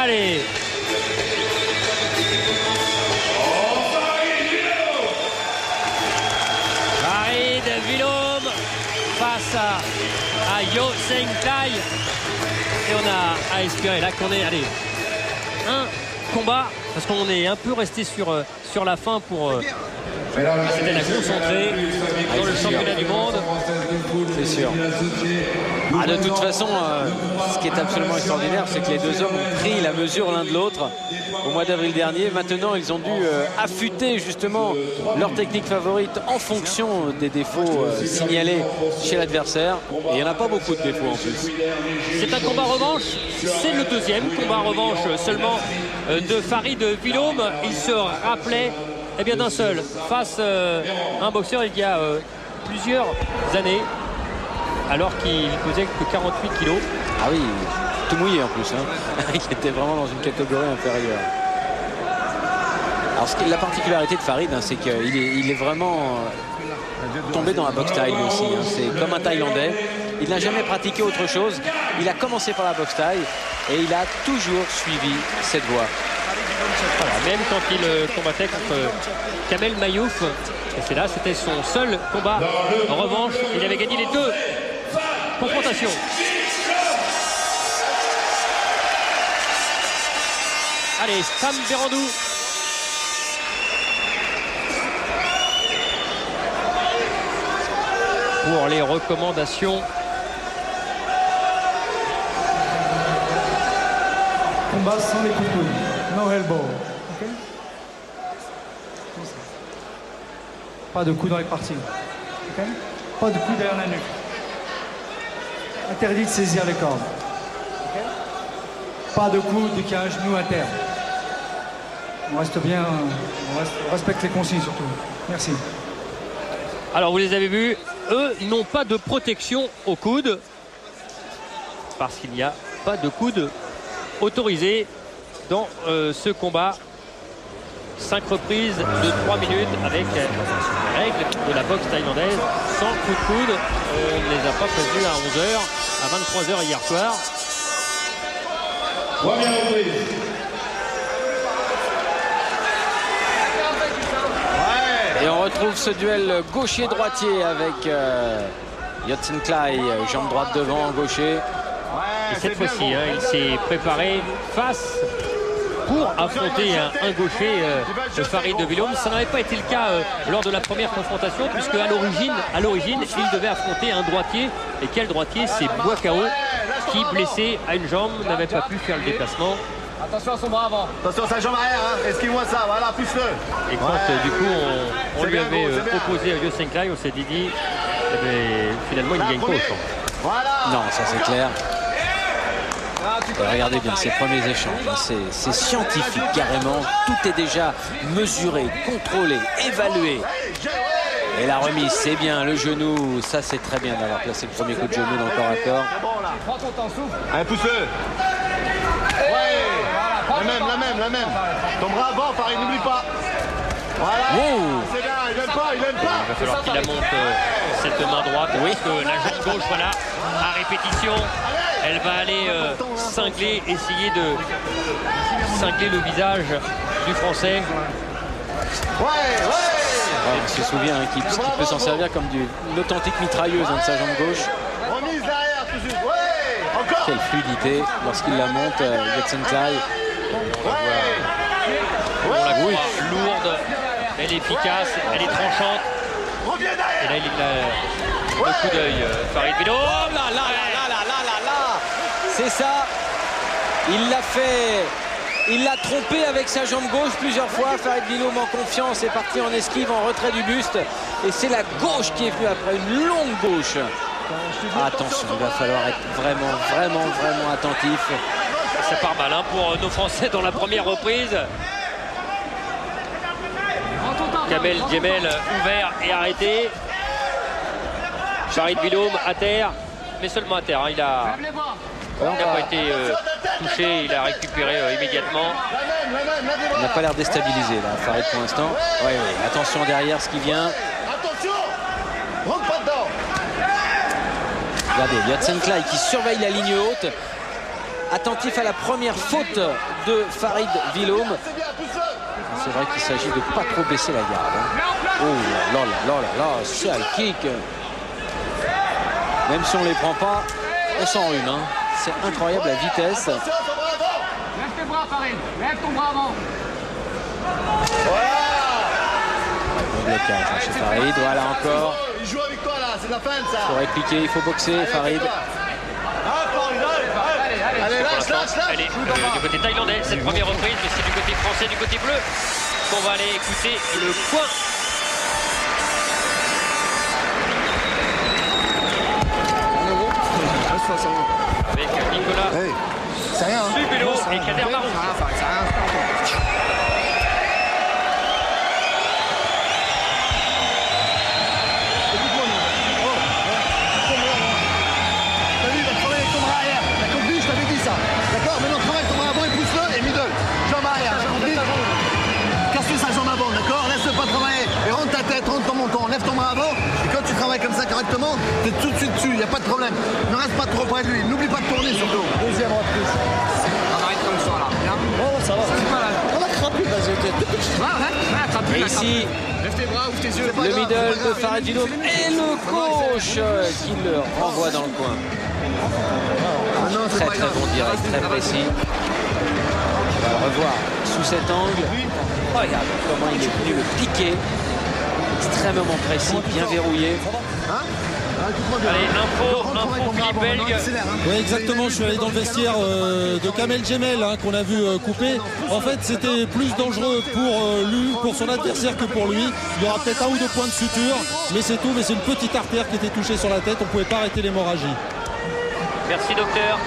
Allez. Farid Wilhomme face à Yo Seng Klai. Et on a à espérer là qu'on est, allez, un combat, parce qu'on est un peu resté sur la fin pour... C'était la grosse entrée dans le championnat du monde. C'est sûr. Ah, de toute façon, ce qui est absolument extraordinaire, c'est que les deux hommes ont pris la mesure l'un de l'autre au mois d'avril dernier. Maintenant, ils ont dû affûter justement leur technique favorite en fonction des défauts signalés chez l'adversaire. Et il n'y en a pas beaucoup de défauts en plus. C'est un combat revanche. C'est le deuxième combat revanche seulement de Farid Wilhomme. Il se rappelait d'un seul face à un boxeur il y a plusieurs années, alors qu'il pesait que 48 kilos. Ah oui, tout mouillé en plus, hein. Il était vraiment dans une catégorie inférieure. Alors la particularité de Farid, hein, c'est qu'il est vraiment tombé dans la boxe thaï lui aussi, hein. C'est comme un Thaïlandais. Il n'a jamais pratiqué autre chose. Il a commencé par la boxe thaï et il a toujours suivi cette voie. Voilà, même quand il combattait contre Kamel Mayouf, et c'est là, c'était son seul combat en revanche. Il avait gagné les deux confrontations. Allez, Sam Berandou. Pour les recommandations. Combat sans les coups. No elbow. Okay. Pas de coups dans les parties. Okay. Pas de coups derrière la nuque. Interdit de saisir les cordes. Okay. Pas de coups dès qu'il y a un genou à terre. On reste bien, on respecte les consignes surtout. Merci. Alors vous les avez vus, eux n'ont pas de protection au coude parce qu'il n'y a pas de coude autorisé dans ce combat. 5 reprises de 3 minutes avec les règles de la boxe thaïlandaise sans coup de coude. On ne les a pas prévenus à 11h, à 23h hier soir. Et on retrouve ce duel gaucher-droitier avec Yotsen Klai, jambe droite devant, gaucher. Et cette fois-ci, il s'est préparé pour affronter un gaucher de Farid Wilhomme. Ça n'avait pas été le cas lors de la première confrontation, puisque à l'origine, il devait affronter un droitier. Et quel droitier? C'est Boakao, qui, blessé à une jambe, n'avait pas pu faire le déplacement. Attention à son bras avant. Attention à sa jambe arrière, hein. Esquive-moi ça, voilà, pousse-le. Et quand du coup on lui avait opposé à Yo Seng Klai, on s'est dit, finalement il ne gagne pas autant. Voilà. Non, ça c'est clair. Regardez bien ces premiers échanges, c'est scientifique carrément, tout est déjà mesuré, contrôlé, évalué. Et la remise, c'est bien, le genou, ça c'est très bien d'avoir placé le premier coup de genou dans le corps à corps. Prends ton temps, souffle. Allez, pousse-le. Ouais, la même. Ton bras avant, Farid, n'oublie pas. Voilà, c'est bien, il aime pas. Il va falloir qu'il la monte cette main droite, oui, parce que la jambe gauche, voilà, à répétition. Elle va aller essayer de cingler le visage du Français. On se souvient qu'il peut s'en servir comme une authentique mitrailleuse de sa jambe gauche. Remise derrière, tout de suite. Ouais, encore. Quelle fluidité lorsqu'il la monte, Yotsen Klai. On la voit lourde, elle est efficace, elle est tranchante. Et là, il a le coup d'œil, Farid Wilhomme. Oh là là. C'est ça, il l'a fait, il l'a trompé avec sa jambe gauche plusieurs fois. Farid Wilhomme en confiance est parti en esquive, en retrait du buste. Et c'est la gauche qui est venue après, une longue gauche. Attention, il va falloir être vraiment attentif. Ça part mal pour nos Français dans la première reprise. Kamel Djemel ouvert et arrêté. Farid Wilhomme à terre, mais seulement à terre. Il n'a pas été touché, il a récupéré immédiatement. Il n'a pas l'air déstabilisé là, Farid pour l'instant. Oui, attention derrière ce qui vient. Attention, rentre pas dedans. Regardez, Yotsen Klai qui surveille la ligne haute. attentif à la première faute de Farid Wilhoum. C'est vrai qu'il s'agit de ne pas trop baisser la garde. Hein. Oh là là là là, sale kick. Même si on ne les prend pas, on s'en rhume. Hein. C'est incroyable la vitesse. Lève tes bras, Farid. Lève ton bras avant. Bon blocage, hein, chez Farid. Voilà encore. Il joue avec toi là, c'est de la fin ça. Il faut répliquer, il faut boxer, Farid. Allez, lâche. Allez, du côté thaïlandais, cette première reprise, mais c'est du côté français, du côté bleu, qu'on va aller écouter le coin. Avec Nicolas Subelo et Kader Marou. Rentre ton menton, lève ton bras avant et quand tu travailles comme ça correctement, tu es tout de suite dessus, il n'y a pas de problème. Ne reste pas trop près de lui, n'oublie pas de tourner surtout. Deuxième reprise. On arrête comme ça là. Bien. Oh ça va. On a crappé Et ici, Lève tes bras, ouvre tes yeux. le middle de Farid Wilhoum et le coach qui le renvoie dans le coin. Très très bon direct, très précis. On va le revoir sous cet angle. Regarde comment il est venu le piquer. Extrêmement précis, bien verrouillé. Allez, info Philippe Belge. Oui, exactement, je suis allé dans le vestiaire de Kamel Jemel hein, qu'on a vu couper. En fait, c'était plus dangereux pour lui, pour son adversaire que pour lui. Il y aura peut-être 1 ou 2 points de suture, mais c'est tout. Mais c'est une petite artère qui était touchée sur la tête, on ne pouvait pas arrêter l'hémorragie. Merci docteur.